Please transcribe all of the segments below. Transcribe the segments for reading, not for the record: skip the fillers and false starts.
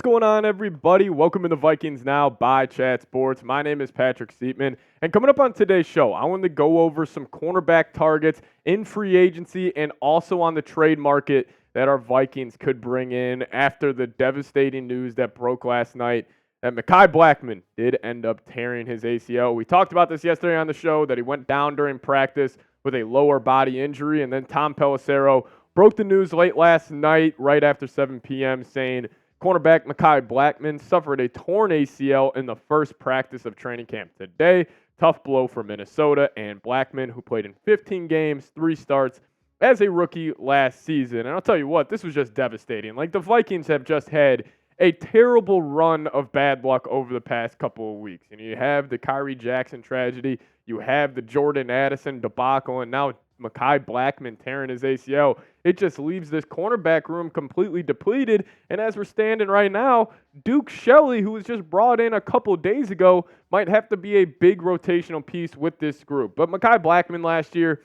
going on, everybody? Welcome to the Vikings Now by Chat Sports. My name is Patrick Siepman, and coming up on today's show, I want to go over some cornerback targets in free agency and also on the trade market that our Vikings could bring in after the devastating news that broke last night that Mekhi Blackmon did end up tearing his ACL. We talked about this yesterday on the show, that he went down during practice with a lower body injury, and then Tom Pelissero broke the news late last night, right after 7 p.m., saying cornerback Mekhi Blackmon suffered a torn ACL in the first practice of training camp today. Tough blow for Minnesota and Blackmon, who played in 15 games, 3 starts as a rookie last season. And I'll tell you what, this was just devastating. Like, the Vikings have just had a terrible run of bad luck over the past couple of weeks. And you have the Adoree Jackson tragedy, you have the Jordan Addison debacle, and now Mekhi Blackmon tearing his ACL. It just leaves this cornerback room completely depleted. And as we're standing right now, Duke Shelley, who was just brought in a couple days ago, might have to be a big rotational piece with this group. But Mekhi Blackmon last year,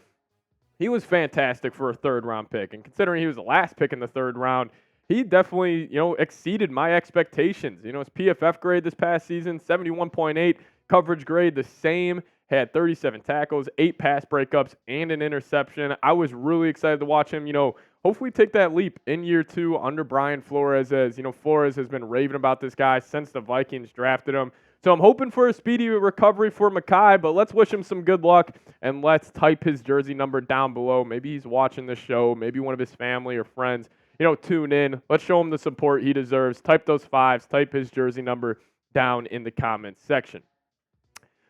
he was fantastic for a third-round pick. And considering he was the last pick in the third round, he definitely, exceeded my expectations. His PFF grade this past season, 71.8, coverage grade the same, had 37 tackles, 8 pass breakups, and an interception. I was really excited to watch him, hopefully take that leap in year 2 under Brian Flores, as, Flores has been raving about this guy since the Vikings drafted him. So I'm hoping for a speedy recovery for Mekhi, but let's wish him some good luck, and let's type his jersey number down below. Maybe he's watching the show, maybe one of his family or friends, tune in. Let's show him the support he deserves. Type those 5s, type his jersey number down in the comments section.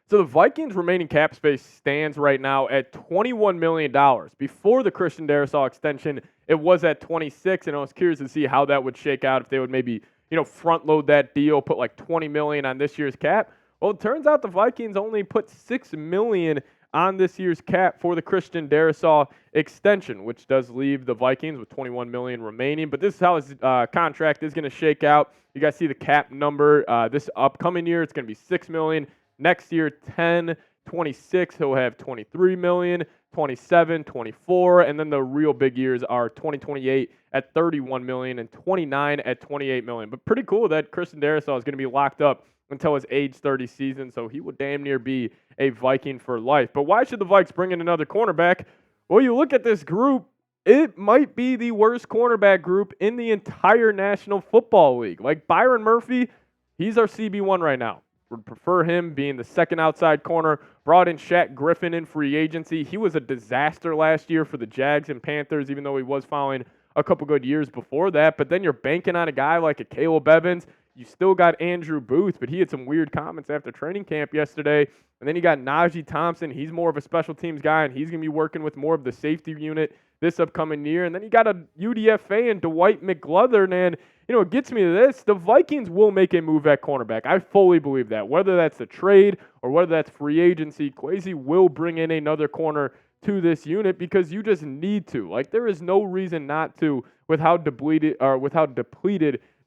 So the Vikings' remaining cap space stands right now at $21 million. Before the Christian Darrisaw extension, it was at 26, and I was curious to see how that would shake out if they would maybe, front load that deal, put like $20 million on this year's cap. Well, it turns out the Vikings only put $6 million on this year's cap for the Christian Darrisaw extension, which does leave the Vikings with $21 million remaining. But this is how his contract is going to shake out. You guys see the cap number. This upcoming year, it's going to be $6 million. Next year, 10, 26, he'll have $23 million, 27, 24, and then the real big years are 2028 at $31 million and 29 at $28 million. But pretty cool that Christian Darrisaw is going to be locked up until his age 30 season, so he would damn near be a Viking for life. But why should the Vikes bring in another cornerback? Well, you look at this group, it might be the worst cornerback group in the entire National Football League. Like Byron Murphy, he's our CB1 right now. Would prefer him being the second outside corner. Brought in Shaq Griffin in free agency. He was a disaster last year for the Jags and Panthers, even though he was following a couple good years before that. But then you're banking on a guy like a Caleb Evans. You still got Andrew Booth, but he had some weird comments after training camp yesterday. And then you got Najee Thompson. He's more of a special teams guy, and he's going to be working with more of the safety unit this upcoming year. And then you got a UDFA and Dwight McGlothern, and it gets me to this. The Vikings will make a move at cornerback. I fully believe that. Whether that's a trade or whether that's free agency, Kwesi will bring in another corner to this unit because you just need to. Like, there is no reason not to with how depleted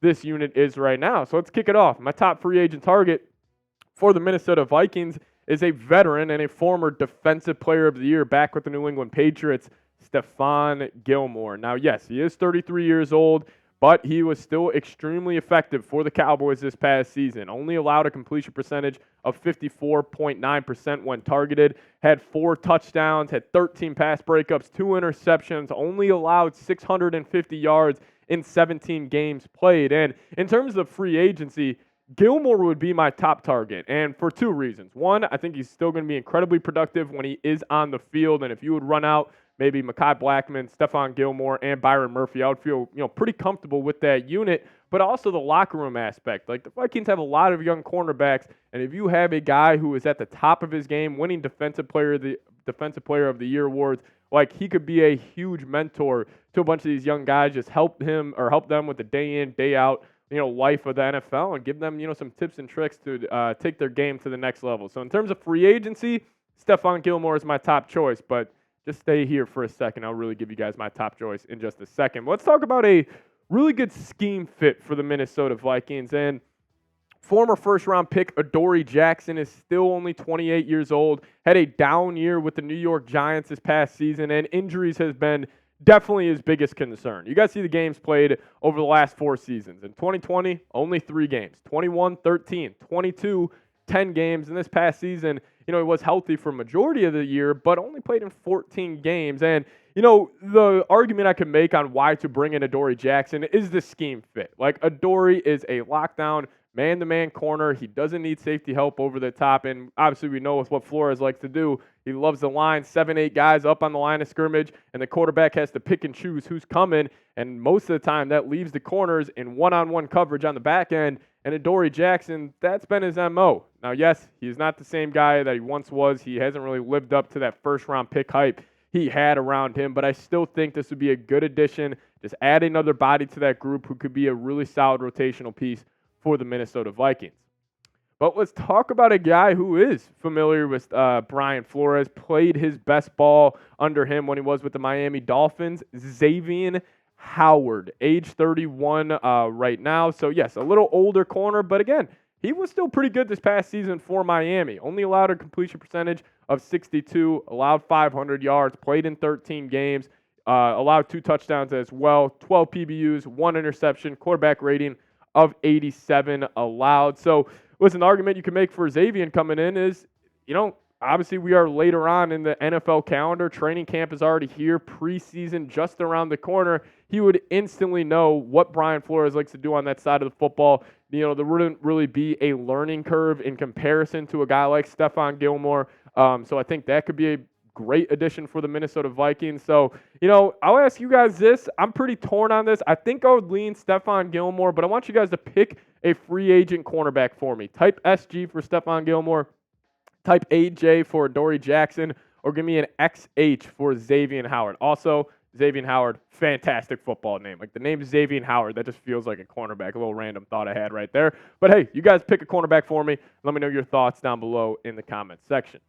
this unit is right now. So let's kick it off. My top free agent target for the Minnesota Vikings is a veteran and a former defensive player of the year back with the New England Patriots, Stephon Gilmore. Now, yes, he is 33 years old, but he was still extremely effective for the Cowboys this past season. Only allowed a completion percentage of 54.9% when targeted. Had 4 touchdowns, had 13 pass breakups, 2 interceptions, only allowed 650 yards in 17 games played. And in terms of free agency, Gilmore would be my top target, and for 2 reasons. One, I think he's still going to be incredibly productive when he is on the field, and if you would run out maybe Mekhi Blackmon, Stephon Gilmore, and Byron Murphy, I would feel pretty comfortable with that unit, but also the locker room aspect. Like, the Vikings have a lot of young cornerbacks, and if you have a guy who is at the top of his game, winning Defensive Player of the Year awards, like, he could be a huge mentor to a bunch of these young guys, just help them with the day in, day out, life of the NFL and give them, some tips and tricks to take their game to the next level. So in terms of free agency, Stephon Gilmore is my top choice, but just stay here for a second. I'll really give you guys my top choice in just a second. Let's talk about a really good scheme fit for the Minnesota Vikings. And former first-round pick Adoree Jackson is still only 28 years old, had a down year with the New York Giants this past season, and injuries has been definitely his biggest concern. You guys see the games played over the last 4 seasons. In 2020, only 3 games. 21, 13. 22, 10 games. And this past season, he was healthy for majority of the year, but only played in 14 games. And, the argument I can make on why to bring in Adoree Jackson is the scheme fit. Like, Adoree is a lockdown, man-to-man corner. He doesn't need safety help over the top. And obviously, we know with what Flores likes to do. He loves the line, 7, 8 guys up on the line of scrimmage, and the quarterback has to pick and choose who's coming. And most of the time, that leaves the corners in one-on-one coverage on the back end. And Adoree Jackson, that's been his MO. Now, yes, he's not the same guy that he once was. He hasn't really lived up to that first-round pick hype he had around him, but I still think this would be a good addition. Just add another body to that group who could be a really solid rotational piece for the Minnesota Vikings. But let's talk about a guy who is familiar with Brian Flores, played his best ball under him when he was with the Miami Dolphins, Xavien Howard, age 31 right now. So, yes, a little older corner, but again, he was still pretty good this past season for Miami. Only allowed a completion percentage of 62, allowed 500 yards, played in 13 games, allowed 2 touchdowns as well, 12 PBUs, 1 interception, quarterback rating of 87 allowed. So, listen, the argument you can make for Xavien coming in is, obviously we are later on in the NFL calendar. Training camp is already here, preseason just around the corner. He would instantly know what Brian Flores likes to do on that side of the football. There wouldn't really be a learning curve in comparison to a guy like Stephon Gilmore. So I think that could be a great addition for the Minnesota Vikings. So, I'll ask you guys this. I'm pretty torn on this. I think I would lean Stephon Gilmore, but I want you guys to pick a free agent cornerback for me. Type SG for Stephon Gilmore, type AJ for Adoree Jackson, or give me an XH for Xavien Howard. Also, Xavien Howard, fantastic football name. Like, the name Xavien Howard, that just feels like a cornerback. A little random thought I had right there. But hey, you guys pick a cornerback for me. Let me know your thoughts down below in the comments section.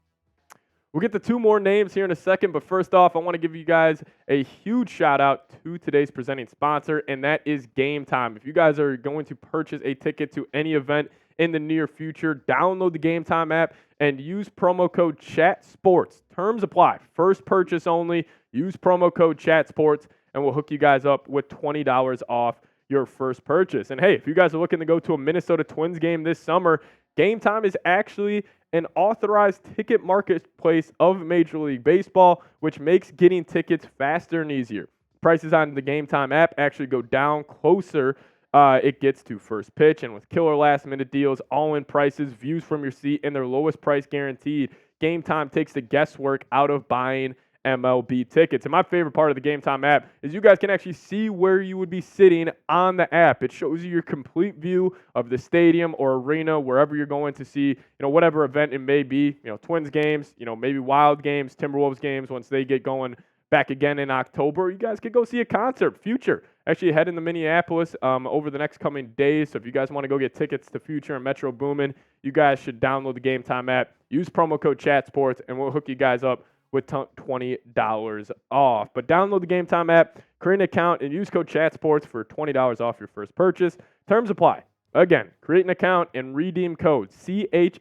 We'll get to 2 more names here in a second, but first off, I want to give you guys a huge shout out to today's presenting sponsor, and that is Game Time. If you guys are going to purchase a ticket to any event in the near future, download the Game Time app and use promo code CHATSPORTS. Terms apply. First purchase only. Use promo code CHATSPORTS, and we'll hook you guys up with $20 off your first purchase. And hey, if you guys are looking to go to a Minnesota Twins game this summer, Game Time is actually an authorized ticket marketplace of Major League Baseball, which makes getting tickets faster and easier. Prices on the Game Time app actually go down closer it gets to first pitch, and with killer last-minute deals, all-in prices, views from your seat, and their lowest price guaranteed, Game Time takes the guesswork out of buying MLB tickets. And my favorite part of the Game Time app is you guys can actually see where you would be sitting on the app. It shows you your complete view of the stadium or arena, wherever you're going to see, whatever event it may be, Twins games, maybe Wild games, Timberwolves games once they get going back again in October. You guys could go see a concert, Future. Actually heading to Minneapolis over the next coming days. So if you guys want to go get tickets to Future and Metro Boomin, you guys should download the Game Time app, use promo code CHATSPORTS, and we'll hook you guys up with $20 off. But download the Game Time app, create an account, and use code CHATSPORTS for $20 off your first purchase. Terms apply. Again, create an account and redeem code CHATSPORTS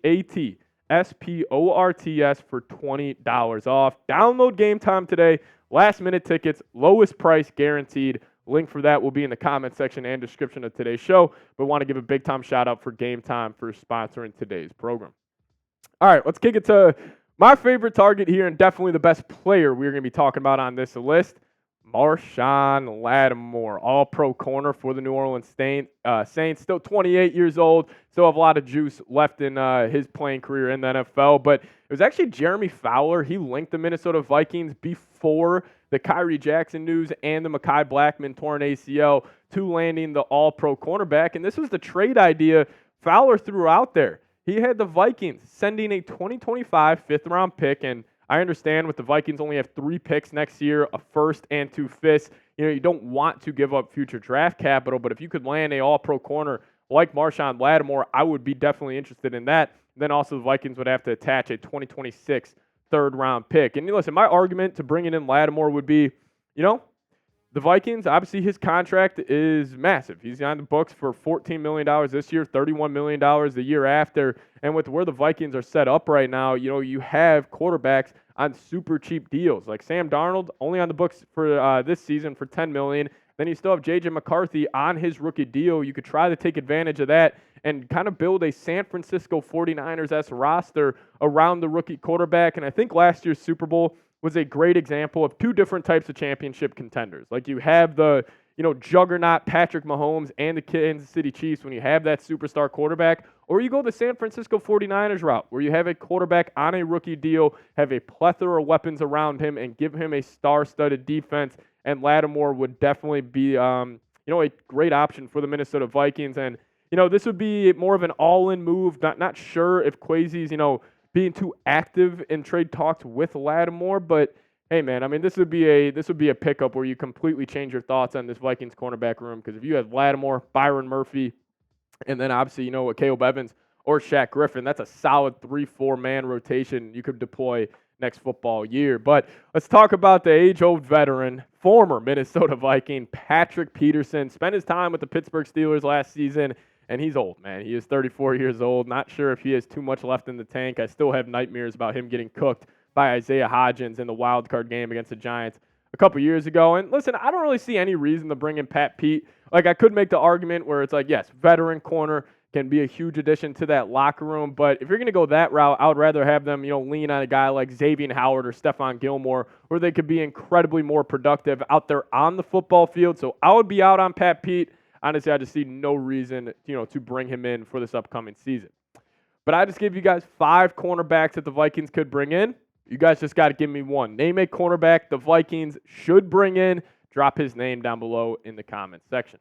for $20 off. Download Game Time today. Last minute tickets, lowest price guaranteed. Link for that will be in the comment section and description of today's show. But want to give a big time shout out for Game Time for sponsoring today's program. All right, let's kick it to my favorite target here and definitely the best player we're going to be talking about on this list, Marshon Lattimore, all-pro corner for the New Orleans Saints. Still 28 years old, still have a lot of juice left in his playing career in the NFL. But it was actually Jeremy Fowler. He linked the Minnesota Vikings before the Adoree Jackson news and the Mekhi Blackmon torn ACL to landing the all-pro cornerback. And this was the trade idea Fowler threw out there. He had the Vikings sending a 2025 fifth-round pick, and I understand with the Vikings only have 3 picks next year, a first and 2 fifths. You don't want to give up future draft capital, but if you could land a all-pro corner like Marshon Lattimore, I would be definitely interested in that. Then also the Vikings would have to attach a 2026 third-round pick. And listen, my argument to bringing in Lattimore would be, the the Vikings, obviously his contract is massive. He's on the books for $14 million this year, $31 million the year after. And with where the Vikings are set up right now, you have quarterbacks on super cheap deals. Like Sam Darnold, only on the books for this season for $10 million. Then you still have J.J. McCarthy on his rookie deal. You could try to take advantage of that and kind of build a San Francisco 49ers-esque roster around the rookie quarterback. And I think last year's Super Bowl was a great example of two different types of championship contenders. Like you have the, juggernaut Patrick Mahomes and the Kansas City Chiefs when you have that superstar quarterback, or you go the San Francisco 49ers route where you have a quarterback on a rookie deal, have a plethora of weapons around him, and give him a star-studded defense. And Lattimore would definitely be, a great option for the Minnesota Vikings. And, this would be more of an all-in move. Not sure if Kwesi's, being too active in trade talks with Lattimore, but hey, man, I mean, this would be a pickup where you completely change your thoughts on this Vikings cornerback room, because if you have Lattimore, Byron Murphy, and then obviously, a Caleb Evans or Shaq Griffin, that's a solid 3-4 man rotation you could deploy next football year. But let's talk about the age-old veteran, former Minnesota Viking, Patrick Peterson. Spent his time with the Pittsburgh Steelers last season, and he's old, man. He is 34 years old. Not sure if he has too much left in the tank. I still have nightmares about him getting cooked by Isaiah Hodgins in the wild card game against the Giants a couple years ago. And listen, I don't really see any reason to bring in Pat Pete. Like, I could make the argument where it's like, yes, veteran corner can be a huge addition to that locker room. But if you're going to go that route, I would rather have them, lean on a guy like Xavien Howard or Stephon Gilmore, where they could be incredibly more productive out there on the football field. So I would be out on Pat Pete. Honestly, I just see no reason, to bring him in for this upcoming season. But I just gave you guys 5 cornerbacks that the Vikings could bring in. You guys just got to give me one. Name a cornerback the Vikings should bring in. Drop his name down below in the comments section.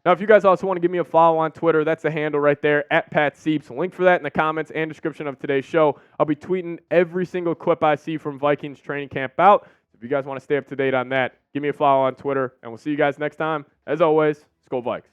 Now, if you guys also want to give me a follow on Twitter, that's the handle right there, @PatSeeps. Link for that in the comments and description of today's show. I'll be tweeting every single clip I see from Vikings training camp out. If you guys want to stay up to date on that, give me a follow on Twitter, and we'll see you guys next time. As always, Skol Vikes.